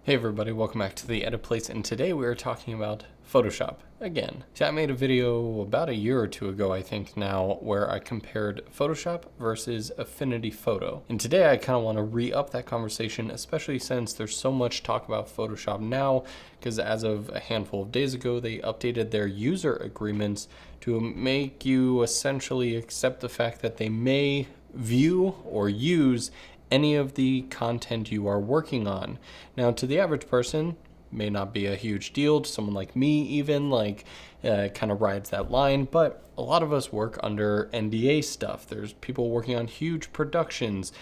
Hey everybody, welcome back to the Edit Place, and today we are talking about Photoshop again. See, I made a video about a year or two ago, I think now, where I compared Photoshop versus Affinity Photo. And today I kind of want to re-up that conversation, especially since there's so much talk about Photoshop now, because as of a handful of days ago, they updated their user agreements to make you essentially accept the fact that they may view or use any of the content you are working on. Now, to the average person, may not be a huge deal. To someone like me, even, kind of rides that line, but a lot of us work under NDA stuff. There's people working on huge productions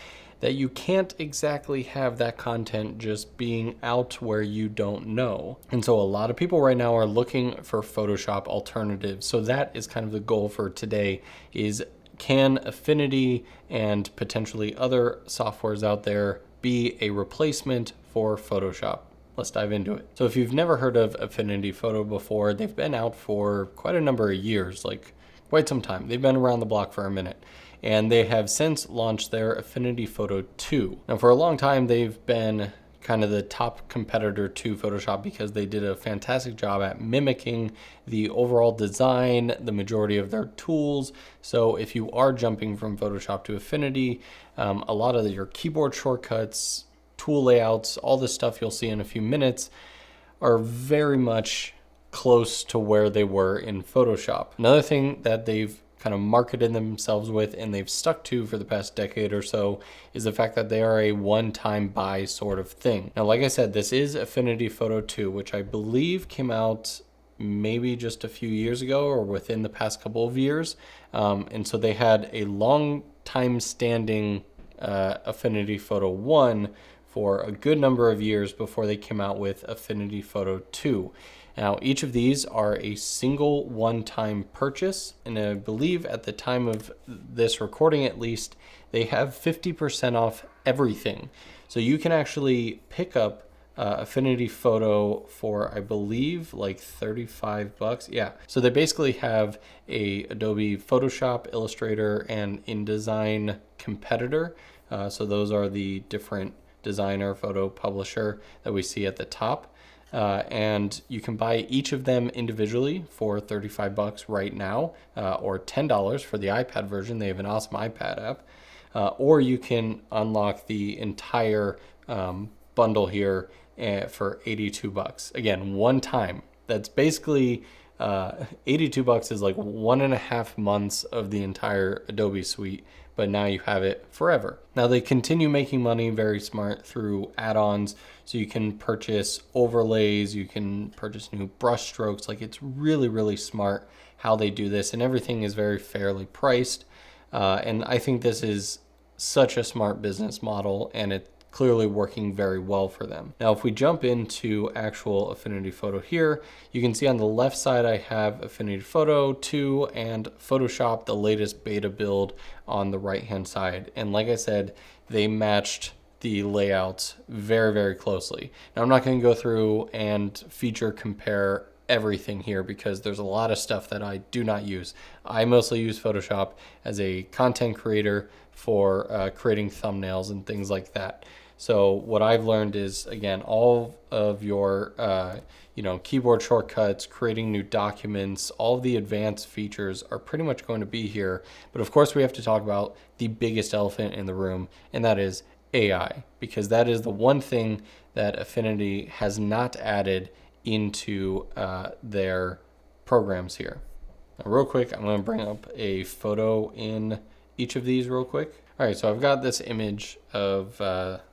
that you can't exactly have that content just being out where you don't know. And so a lot of people right now are looking for Photoshop alternatives. So that is kind of the goal for today, is can Affinity and potentially other softwares out there be a replacement for Photoshop? Let's dive into it. So if you've never heard of Affinity Photo before, they've been out for quite a number of years, like quite some time. They've been around the block for a minute. And they have since launched their Affinity Photo 2. Now for a long time, they've been kind of the top competitor to Photoshop because they did a fantastic job at mimicking the overall design, the majority of their tools. So if you are jumping from Photoshop to Affinity, a lot of your keyboard shortcuts, tool layouts, all this stuff you'll see in a few minutes are very much close to where they were in Photoshop. Another thing that they've kind of marketed themselves with and they've stuck to for the past decade or so is the fact that they are a one-time buy sort of thing. Now, like I said, this is Affinity Photo 2, which I believe came out maybe just a few years ago or within the past couple of years. And so they had a long time standing Affinity Photo 1 for a good number of years before they came out with Affinity Photo 2. Now, each of these are a single one-time purchase, and I believe at the time of this recording at least, they have 50% off everything. So you can actually pick up Affinity Photo for, I believe, like $35. Yeah. So they basically have a Adobe Photoshop, Illustrator, and InDesign competitor. So those are the different designer, photo publisher that we see at the top. And you can buy each of them individually for $35 right now, or $10 for the iPad version. They have an awesome iPad app. Or you can unlock the entire bundle here for $82. Again, one time. That's basically $82 is like 1.5 months of the entire Adobe suite, but now you have it forever. Now they continue making money very smart through add-ons, so you can purchase overlays, you can purchase new brush strokes. Like, it's really, really smart how they do this, and everything is very fairly priced. And I think this is such a smart business model, and it's clearly working very well for them. Now, if we jump into actual Affinity Photo here, you can see on the left side I have Affinity Photo 2 and Photoshop, the latest beta build, on the right hand side. And like I said, they matched the layouts very, very closely. Now, I'm not going to go through and feature compare everything here because there's a lot of stuff that I do not use. I mostly use Photoshop as a content creator for creating thumbnails and things like that. So what I've learned is, again, all of your keyboard shortcuts, creating new documents, all of the advanced features are pretty much going to be here. But of course we have to talk about the biggest elephant in the room, and that is AI, because that is the one thing that Affinity has not added into their programs here. Now, real quick, I'm going to bring up a photo in each of these real quick. All right, so I've got this image of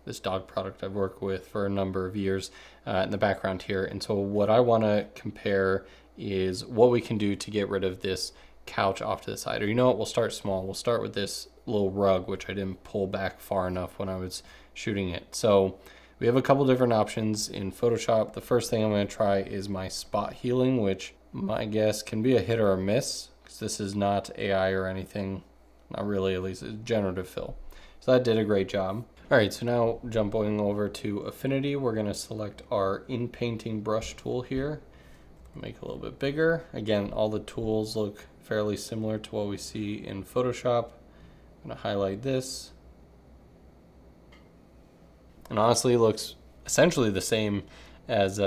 this dog product I've worked with for a number of years in the background here. And so what I want to compare is what we can do to get rid of this couch off to the side. Or you know what, we'll start small. We'll start with this little rug, which I didn't pull back far enough when I was shooting it. So we have a couple different options in Photoshop. The first thing I'm going to try is my spot healing, which my guess can be a hit or a miss, because this is not AI or anything. Not really, at least. It's generative fill. So that did a great job. All right, so now jumping over to Affinity, we're going to select our in-painting brush tool here. Make it a little bit bigger. Again, all the tools look fairly similar to what we see in Photoshop. I'm going to highlight this. And honestly, it looks essentially the same as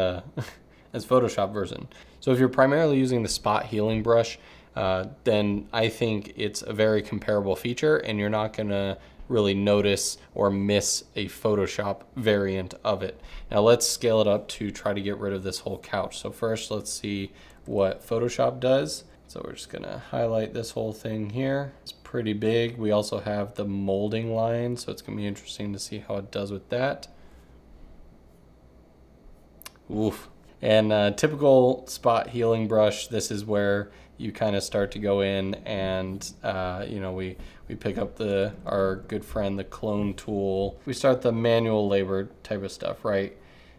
as Photoshop version. So if you're primarily using the spot healing brush, then I think it's a very comparable feature, and you're not gonna really notice or miss a Photoshop variant of it. Now let's scale it up to try to get rid of this whole couch. So first, let's see what Photoshop does. So we're just gonna highlight this whole thing here. It's pretty big. We also have the molding line, so it's gonna be interesting to see how it does with that. Oof. And typical spot healing brush, this is where you kind of start to go in and, we pick up our good friend, the clone tool. We start the manual labor type of stuff, right?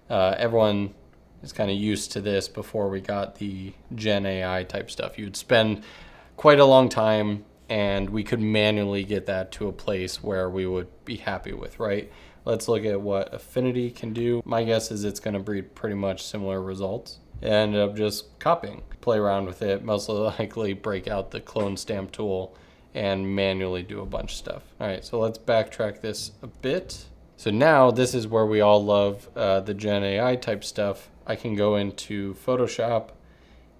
Everyone is kind of used to this before we got the Gen AI type stuff. You'd spend quite a long time, and we could manually get that to a place where we would be happy with, right? Let's look at what Affinity can do. My guess is it's going to breed pretty much similar results. And end up just copying, play around with it, most likely break out the clone stamp tool and manually do a bunch of stuff. All right, so let's backtrack this a bit. So now this is where we all love the Gen AI type stuff. I can go into Photoshop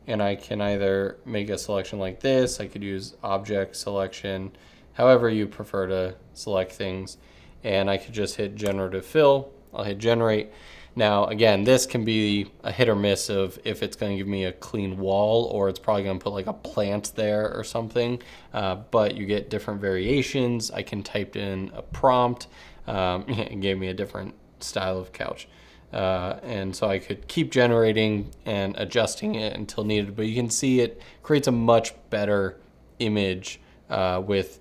and I can either make a selection like this. I could use object selection, however you prefer to select things. And I could just hit generative fill. I'll hit generate. Now, again, this can be a hit or miss of if it's going to give me a clean wall, or it's probably going to put like a plant there or something. But you get different variations. I can type in a prompt. It gave me a different style of couch. And so I could keep generating and adjusting it until needed. But you can see it creates a much better image with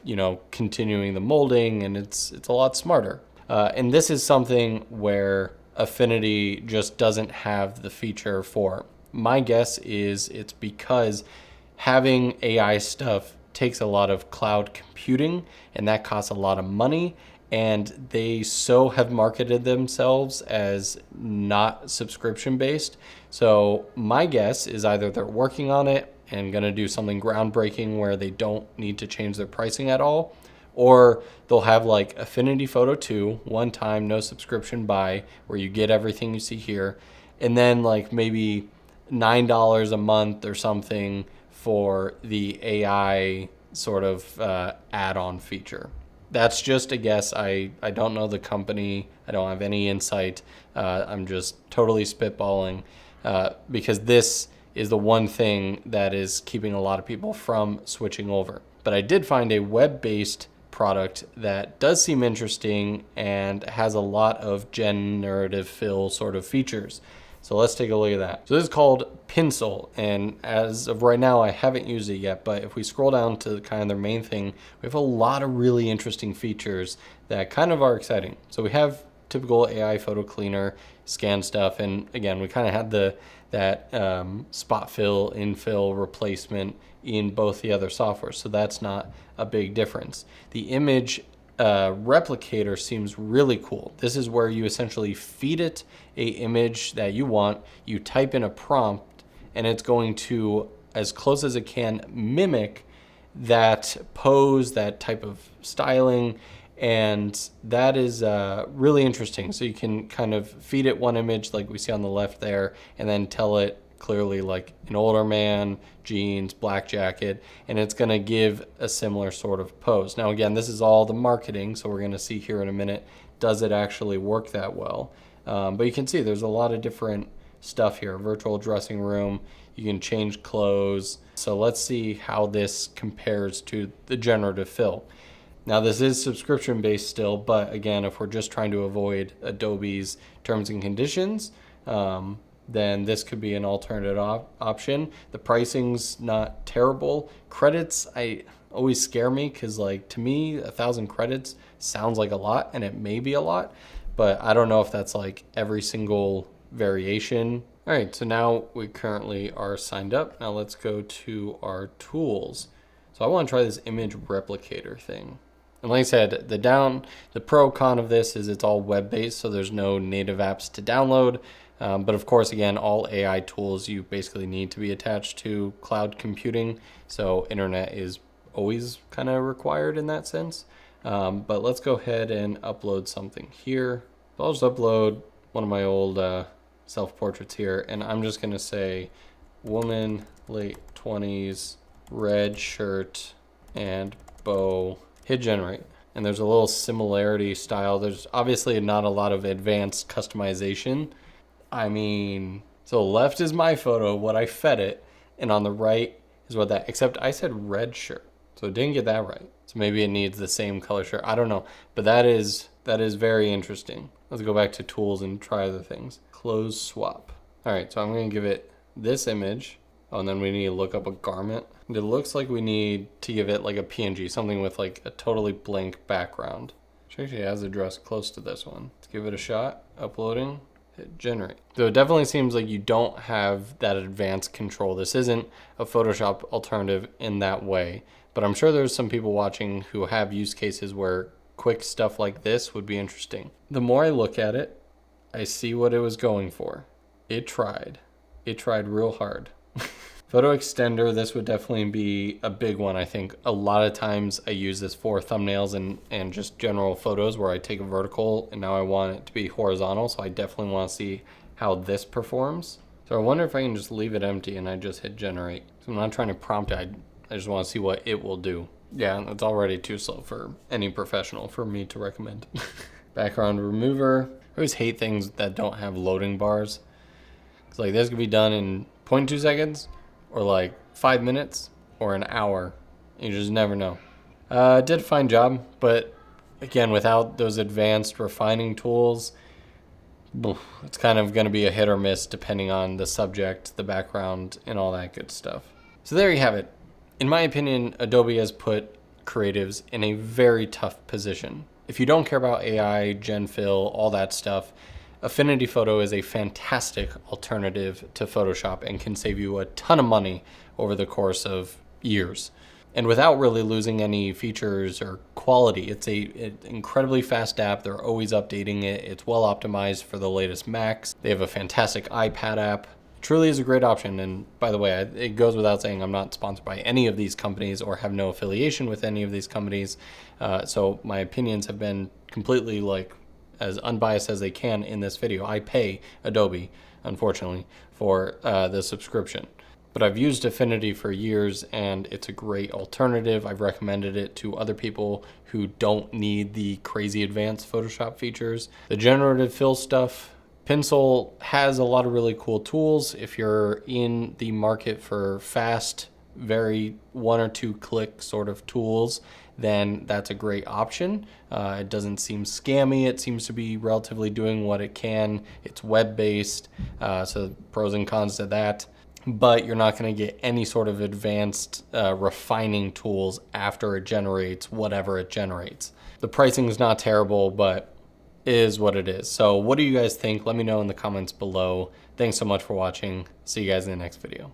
continuing the molding, and it's a lot smarter. And this is something where Affinity just doesn't have the feature for. My guess is it's because having AI stuff takes a lot of cloud computing, and that costs a lot of money. And they so have marketed themselves as not subscription based. So my guess is either they're working on it and going to do something groundbreaking where they don't need to change their pricing at all, or they'll have like Affinity Photo 2, one time, no subscription buy, where you get everything you see here, and then like maybe $9 a month or something for the AI sort of add-on feature. That's just a guess. I don't know the company. I don't have any insight. I'm just totally spitballing because this is the one thing that is keeping a lot of people from switching over. But I did find a web-based product that does seem interesting and has a lot of generative fill sort of features. So let's take a look at that. So this is called Pencil, and as of right now, I haven't used it yet, but if we scroll down to kind of their main thing, we have a lot of really interesting features that kind of are exciting. So we have typical AI photo cleaner, scan stuff, and again, we kind of had that spot fill, infill replacement in both the other softwares, so that's not a big difference. The image replicator seems really cool. This is where you essentially feed it a image that you want, you type in a prompt, and it's going to, as close as it can, mimic that pose, that type of styling, and that is really interesting. So you can kind of feed it one image like we see on the left there, and then tell it clearly like an older man, jeans, black jacket, and it's going to give a similar sort of pose. Now again, this is all the marketing, so we're going to see here in a minute, does it actually work that well? But you can see there's a lot of different stuff here. Virtual dressing room, you can change clothes. So let's see how this compares to the generative fill. Now this is subscription based still, but again, if we're just trying to avoid Adobe's terms and conditions, then this could be an alternative option. The pricing's not terrible. Credits, I always scare me because like to me, 1,000 credits sounds like a lot, and it may be a lot, but I don't know if that's like every single variation. All right, so now we currently are signed up. Now let's go to our tools. So I want to try this image replicator thing. And like I said, the pro con of this is it's all web-based, so there's no native apps to download. But of course, again, all AI tools you basically need to be attached to cloud computing. So internet is always kind of required in that sense. But let's go ahead and upload something here. So I'll just upload one of my old self-portraits here, and I'm just gonna say woman, late 20s, red shirt and bow, hit generate. And there's a little similarity style. There's obviously not a lot of advanced customization. I mean, so left is my photo, what I fed it, and on the right is what that, except I said red shirt, so it didn't get that right. So maybe it needs the same color shirt, I don't know. But that is very interesting. Let's go back to tools and try other things. Close swap. All right, so I'm gonna give it this image. Oh, and then we need to look up a garment. And it looks like we need to give it like a PNG, something with like a totally blank background. Which actually has a dress close to this one. Let's give it a shot. Uploading, hit generate. So it definitely seems like you don't have that advanced control. This isn't a Photoshop alternative in that way, but I'm sure there's some people watching who have use cases where quick stuff like this would be interesting. The more I look at it, I see what it was going for. It tried real hard. Photo extender, this would definitely be a big one. I think a lot of times I use this for thumbnails and just general photos where I take a vertical and now I want it to be horizontal. So I definitely want to see how this performs. So I wonder if I can just leave it empty and I just hit generate. So I'm not trying to prompt it. I just want to see what it will do. Yeah, it's already too slow for any professional for me to recommend. Background remover. I always hate things that don't have loading bars. It's like this could be done in 0.2 seconds or like 5 minutes or an hour. You just never know. Did a fine job, but again, without those advanced refining tools, it's kind of going to be a hit or miss depending on the subject, the background, and all that good stuff. So there you have it. In my opinion, Adobe has put creatives in a very tough position. If you don't care about AI, gen fill, all that stuff, Affinity Photo is a fantastic alternative to Photoshop and can save you a ton of money over the course of years. And without really losing any features or quality, it's an incredibly fast app. They're always updating it. It's well optimized for the latest Macs. They have a fantastic iPad app. Truly is a great option. And by the way, it goes without saying, I'm not sponsored by any of these companies or have no affiliation with any of these companies. So my opinions have been completely like as unbiased as they can in this video. I pay Adobe, unfortunately, for the subscription. But I've used Affinity for years and it's a great alternative. I've recommended it to other people who don't need the crazy advanced Photoshop features. The generative fill stuff, Pencil has a lot of really cool tools. If you're in the market for fast, very 1 or 2 click sort of tools, then that's a great option. It doesn't seem scammy. It seems to be relatively doing what it can. It's web-based, so pros and cons to that. But you're not going to get any sort of advanced refining tools after it generates whatever it generates. The pricing is not terrible, but is what it is. So what do you guys think? Let me know in the comments below. Thanks so much for watching. See you guys in the next video.